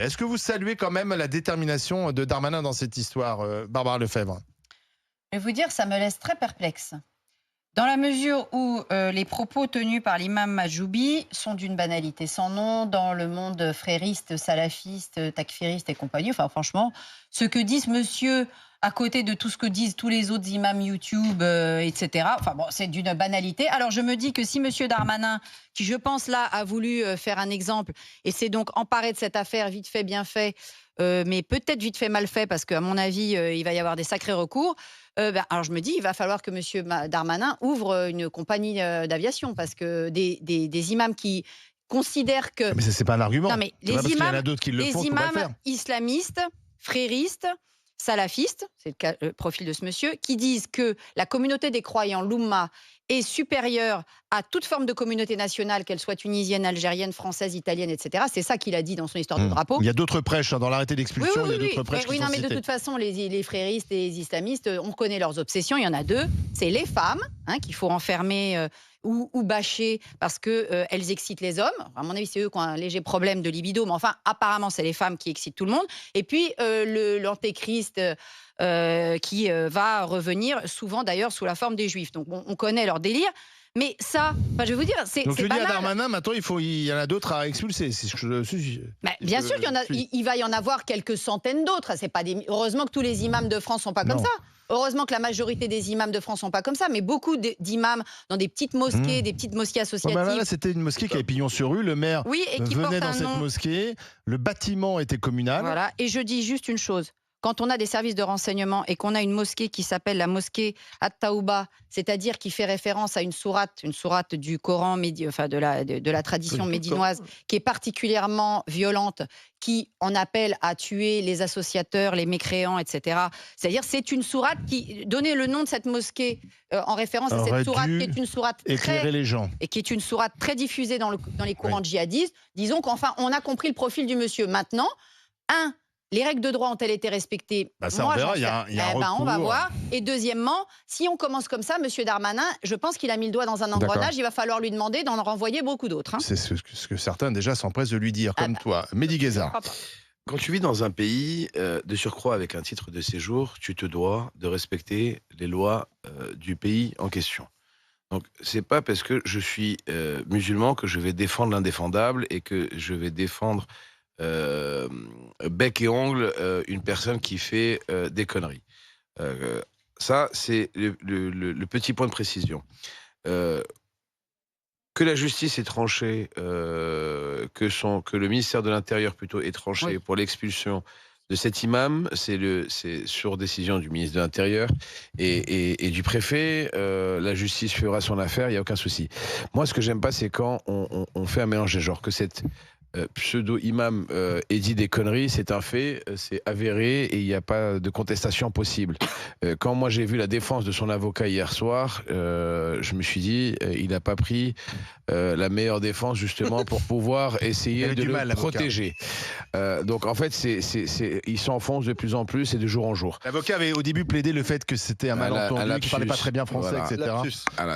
Est-ce que vous saluez quand même la détermination de Darmanin dans cette histoire, Barbara Lefebvre? Je vais vous dire, ça me laisse très perplexe. Dans la mesure où les propos tenus par l'imam Majoubi sont d'une banalité sans nom dans le monde frériste, salafiste, takfiriste et compagnie. Enfin, franchement, ce que dit ce monsieur à côté de tout ce que disent tous les autres imams YouTube, etc. Enfin bon, c'est d'une banalité. Alors je me dis que si monsieur Darmanin, qui je pense là a voulu faire un exemple et s'est donc emparé de cette affaire vite fait, bien fait, mais peut-être vite fait, mal fait, parce qu'à mon avis, il va y avoir des sacrés recours. Alors je me dis, il va falloir que monsieur Darmanin ouvre une compagnie d'aviation, parce que des imams qui considèrent que... Ah, mais ça, c'est pas un argument. Non, mais C'est pas parce qu'il y en a d'autres qui le les font qu'il faut pas le imams faire. islamistes, fréristes, salafistes, c'est le profil de ce monsieur, qui disent que la communauté des croyants, l'Oumma, est supérieure à toute forme de communauté nationale, qu'elle soit tunisienne, algérienne, française, italienne, etc. C'est ça qu'il a dit dans son histoire de drapeau. Il y a d'autres prêches, dans l'arrêté d'expulsion, il y a d'autres prêches qui non, sont mais de cités. toute façon, les fréristes et les islamistes, on connaît leurs obsessions, il y en a deux. C'est les femmes, qu'il faut enfermer ou bâcher parce qu'elles excitent les hommes. À mon avis, c'est eux qui ont un léger problème de libido, mais enfin, apparemment, c'est les femmes qui excitent tout le monde. Et puis, l'antéchrist qui va revenir, souvent d'ailleurs, sous la forme des juifs. Donc, on connaît leur délire. Mais ça, je vais vous dire, c'est banal. Donc, je dis à Darmanin, maintenant, il y en a d'autres à expulser. Bien sûr qu'il va y en avoir quelques centaines d'autres. Heureusement que tous les imams de France ne sont pas comme ça. Heureusement que la majorité des imams de France ne sont pas comme ça. Mais beaucoup d'imams dans des petites mosquées, des petites mosquées associatives. Là, c'était une mosquée qui avait pignon sur rue. Le maire venait dans cette mosquée. Le bâtiment était communal. Voilà. Et je dis juste une chose. Quand on a des services de renseignement et qu'on a une mosquée qui s'appelle la mosquée At-Taouba, c'est-à-dire qui fait référence à une sourate du Coran, de la tradition médinoise, qui est particulièrement violente, qui en appelle à tuer les associateurs, les mécréants, etc. C'est-à-dire c'est une sourate qui donnait le nom de cette mosquée en référence à cette sourate, qui est une sourate éclairer les gens. Et qui est une sourate très diffusée dans les courants djihadistes. Disons qu'enfin, on a compris le profil du monsieur. Maintenant, les règles de droit ont-elles été respectées? Ça, on verra, il y a un recours. On va voir. Et deuxièmement, si on commence comme ça, M. Darmanin, je pense qu'il a mis le doigt dans un engrenage. Il va falloir lui demander d'en renvoyer beaucoup d'autres. C'est ce que certains déjà s'empressent de lui dire, comme toi. Mehdi Guezard. Quand tu vis dans un pays, de surcroît avec un titre de séjour, tu te dois de respecter les lois du pays en question. Donc, c'est pas parce que je suis musulman que je vais défendre l'indéfendable et que je vais défendre bec et ongle une personne qui fait des conneries. Ça, c'est le petit point de précision. Que la justice ait tranché, que le ministère de l'Intérieur plutôt ait tranché pour l'expulsion de cet imam, c'est sur décision du ministre de l'Intérieur et du préfet. La justice fera son affaire, il n'y a aucun souci. Moi, ce que j'aime pas, c'est quand on fait un mélange des genres, que cette pseudo-imam ait dit des conneries, c'est un fait, c'est avéré et il n'y a pas de contestation possible. Quand moi j'ai vu la défense de son avocat hier soir, je me suis dit, il n'a pas pris la meilleure défense justement pour pouvoir essayer de le protéger. Donc en fait, il s'enfonce de plus en plus et de jour en jour. L'avocat avait au début plaidé le fait que c'était un malentendu, qu'il ne parlait pas très bien français, etc.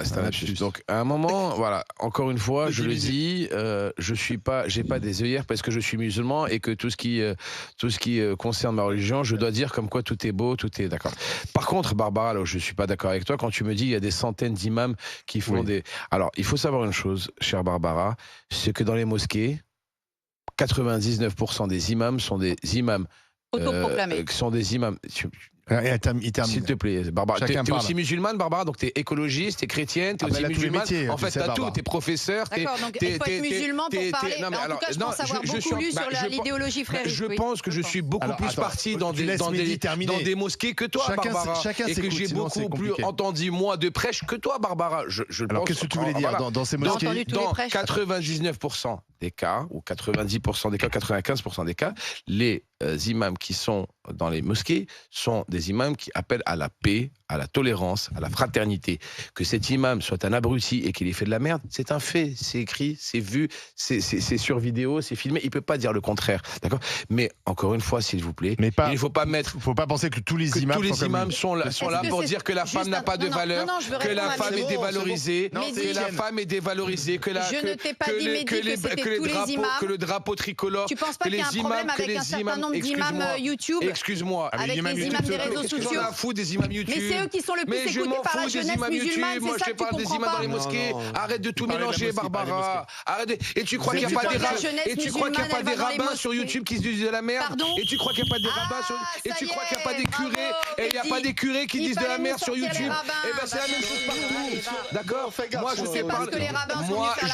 C'est un lapsus. Donc à un moment, voilà, encore une fois, je le dis, j'ai pas des œillères parce que je suis musulman et que tout ce qui concerne ma religion, je dois dire comme quoi tout est beau, tout est d'accord. Par contre, Barbara, là où je suis pas d'accord avec toi, quand tu me dis il y a des centaines d'imams qui font des... Alors, il faut savoir une chose, chère Barbara, c'est que dans les mosquées, 99% des imams sont des imams autoproclamés. Sont des imams... S'il te plaît, Barbara. T'es aussi musulmane, Barbara, donc t'es écologiste, t'es chrétienne, t'es aussi musulmane. En fait, t'as tout, t'es professeur. D'accord, donc il faut être musulman pour parler. En tout cas, je pense avoir beaucoup lu sur l'idéologie frériste. Je pense que je suis beaucoup plus parti dans des mosquées que toi, Barbara. Et que j'ai beaucoup plus entendu, moi, de prêches que toi, Barbara. Alors, qu'est-ce que tu voulais dire dans ces mosquées? Dans 99% des cas, ou 90% des cas, 95% des cas, les imams qui sont dans les mosquées sont des imams qui appellent à la paix, à la tolérance, à la fraternité. Que cet imam soit un abruti et qu'il ait fait de la merde, c'est un fait, c'est écrit, c'est vu, c'est sur vidéo, c'est filmé, il peut pas dire le contraire, d'accord? Mais encore une fois, s'il vous plaît, il ne faut pas mettre... faut pas penser que tous les imams sont là pour dire que la femme n'a pas de valeur, que la femme est dévalorisée, que la femme est dévalorisée, que je ne t'ai pas dit, Mehdi, que c'était que le drapeau tricolore. Tu penses pas qu'il y a un problème avec un certain nombre d'imams YouTube? Excuse-moi. Avec les imams des réseaux sociaux. On s'en fout des imams YouTube. Mais c'est eux qui sont le plus écoutés par la jeunesse musulmane. Moi, je parle des imams dans les mosquées. Arrête de tout mélanger, Barbara. Et tu crois qu'il n'y a pas des rabbins sur YouTube qui se disent de la merde? Et tu crois qu'il n'y a pas des rabbins sur et tu crois qu'il n'y a pas des curés et il n'y a pas des curés qui disent de la merde sur YouTube? Eh ben c'est la même chose partout. D'accord? Moi je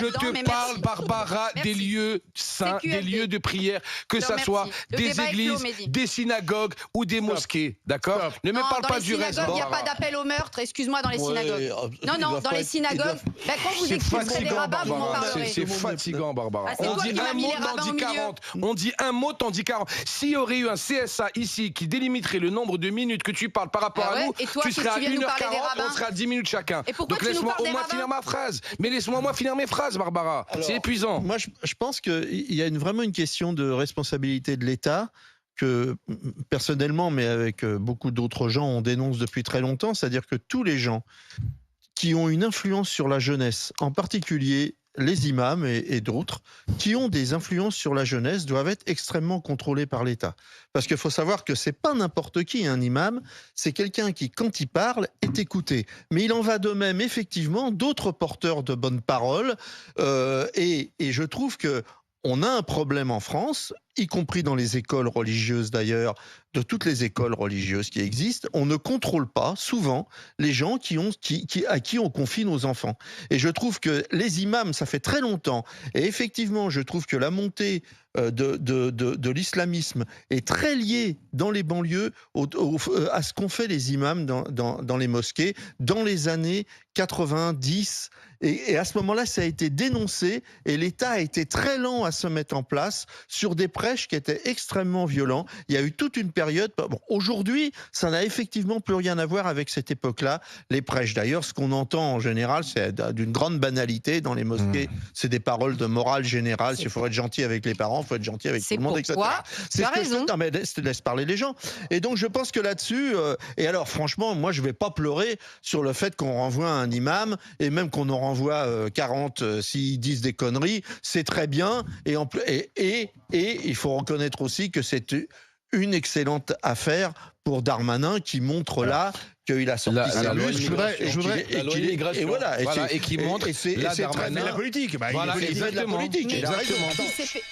te parle, Barbara, des lieux saints, des lieux de prière, que ça soit des églises, des synagogues ou des mosquées. D'accord? Ne me parle pas du reste. Il n'y a pas d'appel au meurtre, excuse-moi, dans les synagogues. Non, dans les synagogues, quand vous expliquerez les rabbins, vous m'en parlerez. C'est fatigant, Barbara. On dit un mot, t'en dis 40. On dit un mot, t'en dis 40. S'il y aurait eu un CSA ici qui délimiterait le nombre de minutes que tu parles par rapport à nous, tu serais à 1h40, on serait à 10 minutes chacun. Donc laisse-moi au moins finir ma phrase. Mais laisse-moi finir mes phrases, Barbara. C'est épuisant. Moi, je pense qu'il y a vraiment une question de responsabilité de l'État que, personnellement, mais avec beaucoup d'autres gens, on dénonce depuis très longtemps. C'est-à-dire que tous les gens qui ont une influence sur la jeunesse, en particulier les imams et d'autres, qui ont des influences sur la jeunesse, doivent être extrêmement contrôlés par l'État. Parce qu'il faut savoir que c'est pas n'importe qui, un imam, c'est quelqu'un qui, quand il parle, est écouté. Mais il en va de même, effectivement, d'autres porteurs de bonnes paroles. Et je trouve que on a un problème en France, y compris dans les écoles religieuses d'ailleurs, de toutes les écoles religieuses qui existent, on ne contrôle pas souvent les gens à qui on confie nos enfants. Et je trouve que les imams, ça fait très longtemps, et effectivement, je trouve que la montée de l'islamisme est très liée dans les banlieues à ce qu'ont fait les imams dans les mosquées dans les années 90. Et à ce moment-là, ça a été dénoncé et l'État a été très lent à se mettre en place sur des prêches qui étaient extrêmement violents. Il y a eu toute une période. Bon, aujourd'hui, ça n'a effectivement plus rien à voir avec cette époque-là. Les prêches, d'ailleurs, ce qu'on entend en général, c'est d'une grande banalité dans les mosquées. C'est des paroles de morale générale. Il faut être gentil avec les parents, il faut être gentil avec tout le monde, etc. Tu as raison. Non, mais laisse parler les gens. Et donc, je pense que là-dessus, et alors, franchement, moi, je ne vais pas pleurer sur le fait qu'on renvoie un imam et même qu'on en renvoie 40 s'ils disent des conneries. C'est très bien. Et il faut reconnaître aussi que c'est une excellente affaire pour Darmanin qui montre là qu'il a sorti sa loi. Et voilà, et qui montre la Darmanin. la politique. Il fait de la politique. Exactement.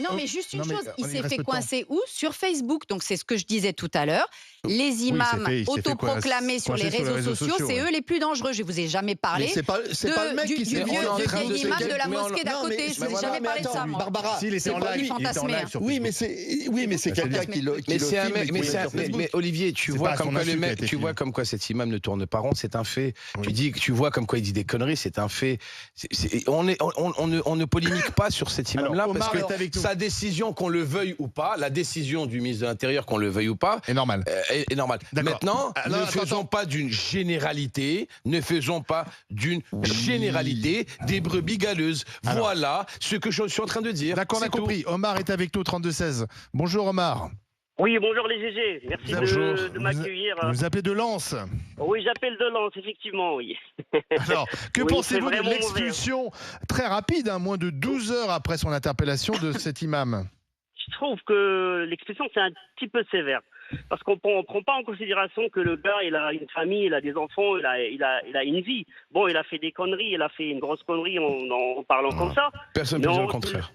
Non, mais juste une chose, il s'est fait coincer où? Sur Facebook. Donc c'est ce que je disais tout à l'heure. Les imams autoproclamés sur les réseaux sociaux, c'est eux les plus dangereux. Je ne vous ai jamais parlé. C'est pas le mec qui s'est vieil imam de la mosquée d'à côté. Je ne vous ai jamais parlé de ça, moi. Barbara, s'il était en live, oui, mais c'est quelqu'un qui le filme. Mais Olivier, tu vois comme quoi cet imam ne tourne pas rond, c'est un fait. Tu vois comme quoi il dit des conneries, c'est un fait. On ne polémique pas sur cet imam-là parce que sa décision, qu'on le veuille ou pas, la décision du ministre de l'Intérieur, qu'on le veuille ou pas, est normale. Est normal. Maintenant, ne faisons pas d'une généralité, des brebis galeuses. Voilà ce que je suis en train de dire. D'accord, on a compris. Omar est avec nous, 32-16. Bonjour Omar. Oui, bonjour les GG. Merci de m'accueillir. Vous appelez de Lens? Oui, j'appelle de Lens, effectivement, oui. Alors, que pensez-vous de l'expulsion très rapide, moins de 12 heures après son interpellation de cet imam? Je trouve que l'expulsion, c'est un petit peu sévère. Parce qu'on ne prend pas en considération que le gars, il a une famille, il a des enfants, il a une vie. Bon, il a fait des conneries, il a fait une grosse connerie en parlant comme ça. Personne ne peut dire le contraire.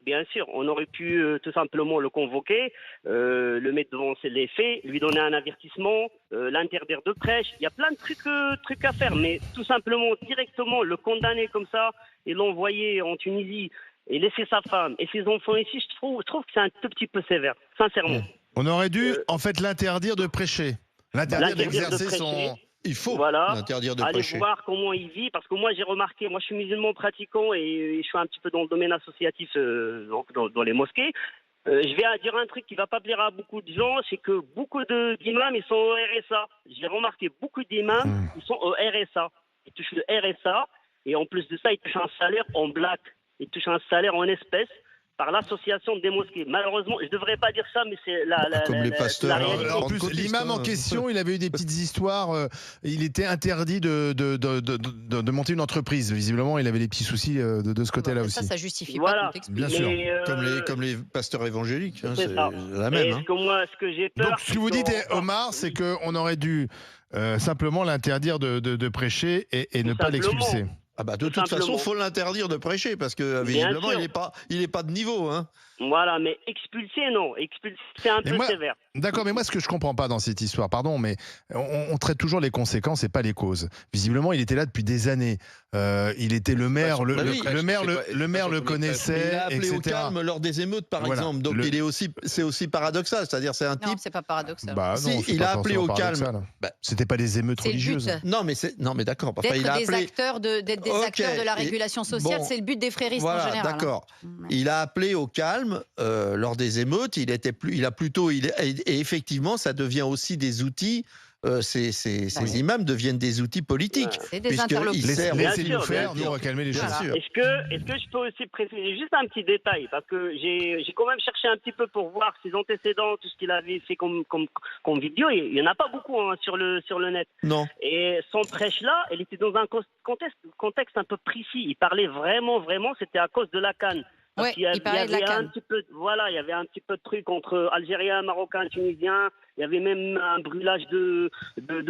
Bien sûr, on aurait pu tout simplement le convoquer, le mettre devant les faits, lui donner un avertissement, l'interdire de prêche. Il y a plein de trucs à faire, mais tout simplement, directement, le condamner comme ça et l'envoyer en Tunisie et laisser sa femme et ses enfants ici, je trouve que c'est un tout petit peu sévère, sincèrement. On aurait dû, en fait, l'interdire de prêcher. L'interdire d'exercer son... Il faut l'interdire de prêcher. Aller voir comment il vit, parce que moi j'ai remarqué, moi je suis musulman pratiquant et je suis un petit peu dans le domaine associatif dans les mosquées. Je vais dire un truc qui va pas plaire à beaucoup de gens, c'est que beaucoup d'imams ils sont au RSA. J'ai remarqué beaucoup d'imams ils sont au RSA. Ils touchent le RSA et en plus de ça ils touchent un salaire en black, ils touchent un salaire en espèces. par l'association des mosquées. Malheureusement, je ne devrais pas dire ça, mais c'est Comme les pasteurs. la réalité. En plus, l'imam en question, il avait eu des petites histoires. Il était interdit de monter une entreprise. Visiblement, il avait des petits soucis de ce côté-là aussi. Ça justifie Voilà. pas qu'on t'explique. Bien sûr. Mais, Comme les pasteurs évangéliques, hein, c'est c'est ça. la même. et Hein. ce que j'ai peur. Donc, ce que vous dites, Omar, c'est qu'on aurait dû simplement l'interdire de prêcher et ne Tout pas simplement. l'expulser. Ah bah de Tout toute façon, simplement. faut l'interdire de prêcher parce que Bien visiblement, sûr. il est pas de niveau. Hein. Voilà, mais expulser, non. Expulser, c'est un Et peu moi- sévère. D'accord, mais moi, ce que je comprends pas dans cette histoire, pardon, mais on traite toujours les conséquences et pas les causes. Visiblement, il était là depuis des années. Il était le maire, sur le, le le- prêche, le maire, c'est le, pas- le c'est maire pas le sur le prêche. Il connaissait, a appelé au etc. calme lors des émeutes, par Voilà. exemple. Donc c'est aussi paradoxal, c'est-à-dire c'est un Non, type. c'est pas paradoxal. Bah, Si, non, c'est il pas a appelé forcément au calme. paradoxal. Bah, C'était pas des émeutes C'est le but. religieuses. Non mais d'accord. Enfin, il D'être a des appelé. acteurs d'être des Ok, acteurs de la et- régulation sociale, bon, c'est le but des fréristes en Voilà, général. hein. d'accord. Mm. Il a appelé au calme lors des émeutes. Et effectivement, ça devient aussi des outils. Ces imams deviennent des outils politiques. C'est des puisqu'ils interlocuteurs. servent- Bien Laissez-nous sûr, faire, bien nous on va calmer les Bien choses. sûr. Est-ce que je peux aussi préciser juste un petit détail, parce que j'ai quand même cherché un petit peu pour voir ses antécédents, tout ce qu'il avait fait comme vidéo. Il y en a pas beaucoup hein, sur le net. Non. Et son prêche là, elle était dans un contexte un peu précis. Il parlait vraiment, c'était à cause de la CAN. Parce Ouais, qu'il y il parlait de la avait CAN. un petit peu, voilà, il y avait un petit peu de truc entre Algériens, Marocains, Tunisiens. Il y avait même un brûlage de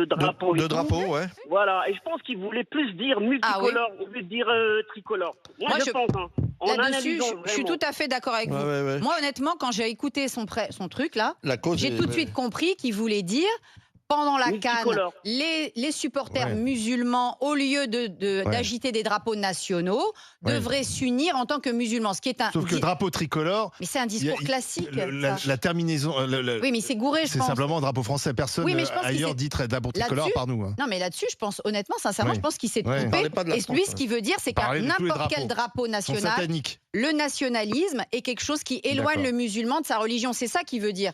drapeaux. et De tout. drapeaux, ouais. Voilà, et je pense qu'il voulait plus dire multicolore au lieu de dire tricolore. Moi, je pense. Hein, en Là-dessus, analysant je suis vraiment. tout à fait d'accord avec vous. Ouais. Moi, honnêtement, quand j'ai écouté son truc là, La cause. j'ai tout de suite compris qu'il voulait dire pendant la CAN, Multicolore. les supporters Ouais. musulmans, au lieu d'agiter des drapeaux nationaux, Ouais. devraient s'unir en tant que musulmans. Ce qui est un. Sauf que le drapeau tricolore, Mais c'est un discours il y a- classique. la ça. terminaison, Oui, mais c'est gouré, je c'est pense. simplement un drapeau français. Personne Oui, mais je pense qu'il ailleurs s'est- dit drapeau tricolore Là-dessus- par nous. hein. Non, mais là-dessus, je pense, honnêtement, sincèrement, Oui. je pense qu'il s'est Ouais. trompé. Parlez pas de la Et France, lui, ouais. ce qu'il veut dire, c'est qu'à Parlez de tous les n'importe quel drapeaux. drapeau Ils sont national, sataniques. le nationalisme est quelque chose qui éloigne D'accord. le musulman de sa religion. C'est ça qu'il veut dire.